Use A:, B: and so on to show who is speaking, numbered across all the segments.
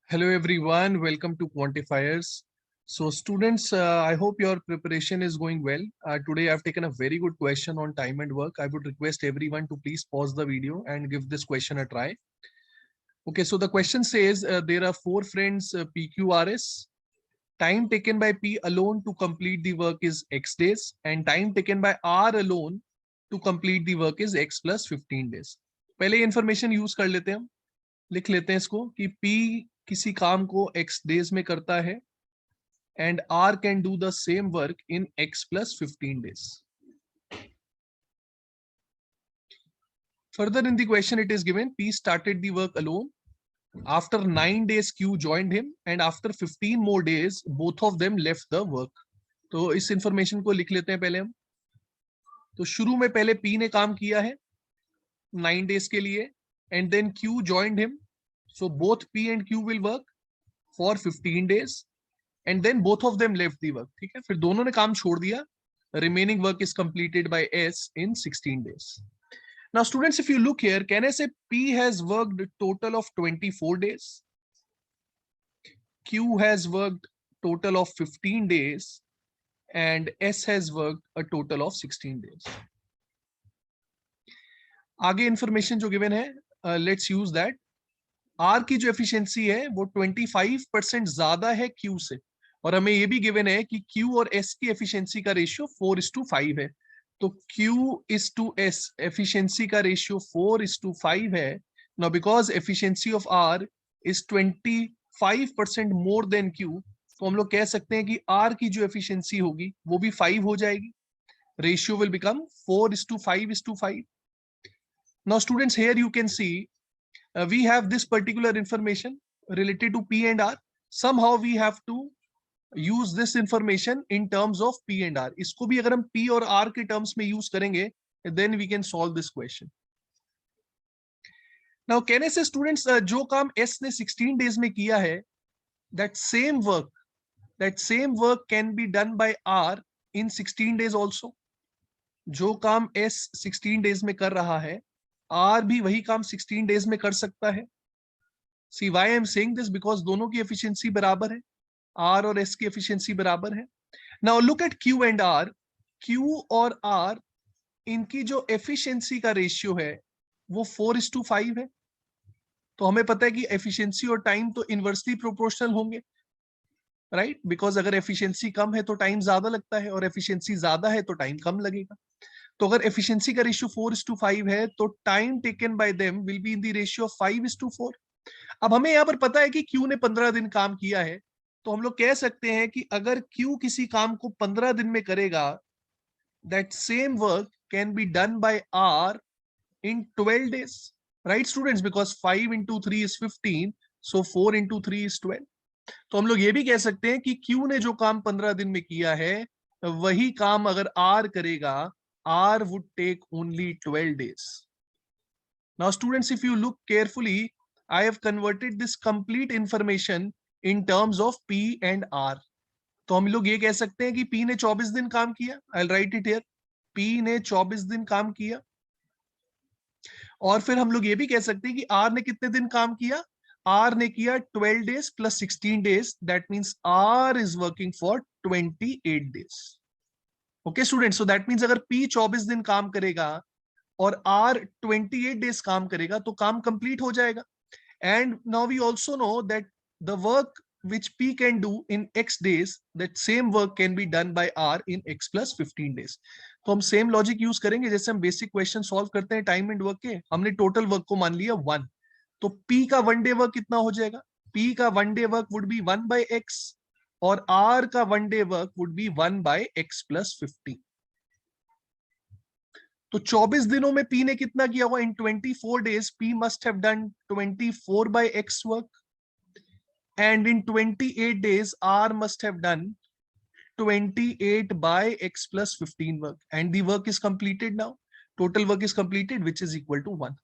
A: Hello everyone, welcome to Quantifiers. So students, I hope your preparation is going well. Today I've taken a very good question on time and work. I would request everyone to please pause the video and give this question a try. Okay, so the question says there are four friends PQRS. Time taken by P alone to complete the work is X days and time taken by R alone to complete the work is X plus 15 days. पहले information use कर लेते हैं हम. लिख लेते हैं इसको कि P किसी काम को X days में करता है and R can do the same work in X plus 15 days. Further in the question it is given P started the work alone. After 9 days Q joined him and after 15 more days both of them left the work. तो इस information को लिख लेते हैं पहले हम. तो शुरू में पहले P ने काम किया है 9 days के लिए and then Q joined him. So both P and Q will work for 15 days and then both of them left the work. ठीक है, फिर दोनों ने काम छोड़ दिया. Remaining work is completed by S in 16 days. Now students, if you look here, can I say P has worked a total of 24 days? Q has worked total of 15 days and S has worked a total of 16 days. आगे information जो given है, let's use that. R की जो efficiency है वो 25% ज्यादा है Q से और हमें ये भी गिवन है कि Q और S की एफिशिएंसी का रेशियो 4:5 है. तो Q:S एफिशिएंसी का रेशियो 4:5 है. Now because efficiency of R is 25% more than Q, तो हम लोग कह सकते हैं कि R की जो एफिशिएंसी होगी वो भी 5 हो जाएगी. Ratio will become 4:5:5. Now students, here you can see we have this particular information related to P and R. Somehow we have to use this information in terms of P and R. इसको भी अगर हम P और R के terms में use करेंगे, then we can solve this question. Now can I say students, जो काम S ने 16 days में किया है, that same work can be done by R in 16 days also. जो काम S 16 days में कर रहा है, R भी वही काम 16 days में कर सकता है. See why I am saying this? Because दोनों की efficiency बराबर है. R और S की efficiency बराबर है. Now look at Q and R. Q और R इनकी जो efficiency का ratio है वो 4:5 है. तो हमें पता है कि efficiency और time तो inversely proportional होंगे, right? Because अगर efficiency कम है तो time ज्यादा लगता है और efficiency ज्यादा है तो time कम लगेगा. तो अगर efficiency का ratio 4:5 है तो time taken by them will be in the ratio of 5:4. अब हमें यहाँ पर पता है कि Q ने 15 दिन काम किया है, तो हम लोग कह सकते हैं कि अगर Q किसी काम को 15 दिन में करेगा, that same work can be done by R in 12 days, right students? Because 5 into 3 is 15, so 4 into 3 is 12. तो हम लोग ये भी कह सकते हैं कि Q ने जो काम 15 दिन में किया है वही काम अगर R करेगा, R would take only 12 days. Now students, if you look carefully, I have converted this complete information in terms of P and R. तो हम लोग ये कह सकते हैं कि P ने 24 दिन काम किया. I'll write it here. P ने 24 दिन काम किया. और फिर हम लोग ये भी कह सकते हैं कि R ने कितने दिन काम किया? R ने किया 12 days plus 16 days. That means R is working for 28 days. Okay students, so that means अगर P 24 दिन काम करेगा और R 28 days काम करेगा तो काम कंप्लीट हो जाएगा. And now we also know that the work which P can do in X days, that same work can be done by R in X plus 15 days. तो हम सेम लॉजिक यूज करेंगे जैसे हम basic question solve करते हैं time and work के. हमने total work को मान लिया 1, तो P का 1 डे वर्क कितना हो जाएगा? P का 1 day work would be 1 by X और R का 1 day work would be 1 by X plus 15. तो 24 दिनों में P ने कितना किया हुआ? इन 24 days P must have done 24 by X work, and in 28 days R must have done 28 by X plus 15 work, and the work is completed now. Total work is completed, which is equal to 1.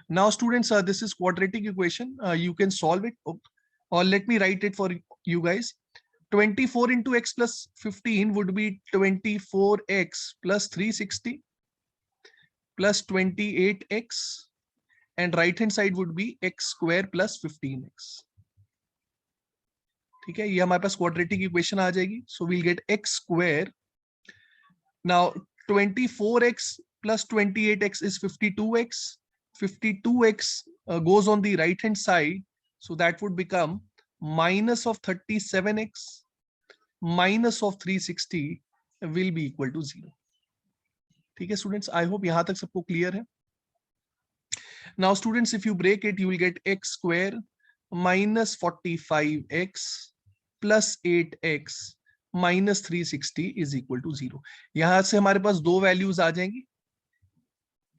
A: Now students, this is quadratic equation. You can solve it, or let me write it for you guys. 24 into X plus 15 would be 24X plus 360 plus 28X, and right hand side would be X square plus 15X. ठीक है, ये हमारे पास quadratic equation आ जाएगी. So we'll get x square. Now 24x plus 28x is 52x. 52x goes on the right hand side, so that would become minus of 37x minus of 360 will be equal to 0. ठीक है students, I hope यहां तक सबको clear है. Now students, if you break it, you will get x square minus 45x plus 8x minus 360 is equal to 0. यहां से हमारे पास दो वैल्यूज आ जाएंगी.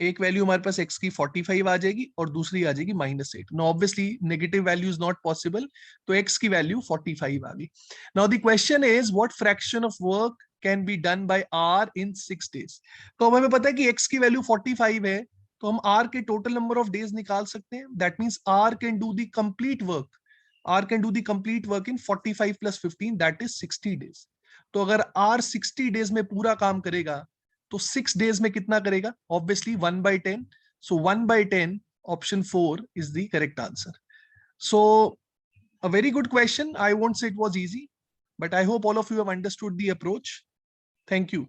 A: एक वैल्यू हमारे पास x की 45 आ जाएगी और दूसरी आ जाएगी -8. No obviously negative value is not possible, तो x की वैल्यू 45 आ गई. Now the question is what fraction of work can be done by r in 6 days. तो अब हमें पता है कि x की वैल्यू 45 है, तो हम r के टोटल नंबर ऑफ डेज निकाल सकते हैं. That means r can do the complete work. r can do the complete work in 45 plus 15, that is 60 days. तो अगर r 60 डेज में पूरा काम करेगा तो 6 डेज में कितना करेगा? Obviously 1/10. So 1/10 option 4 is the correct answer. So a very good question. I won't say it was easy, but I hope all of you have understood the approach. Thank you.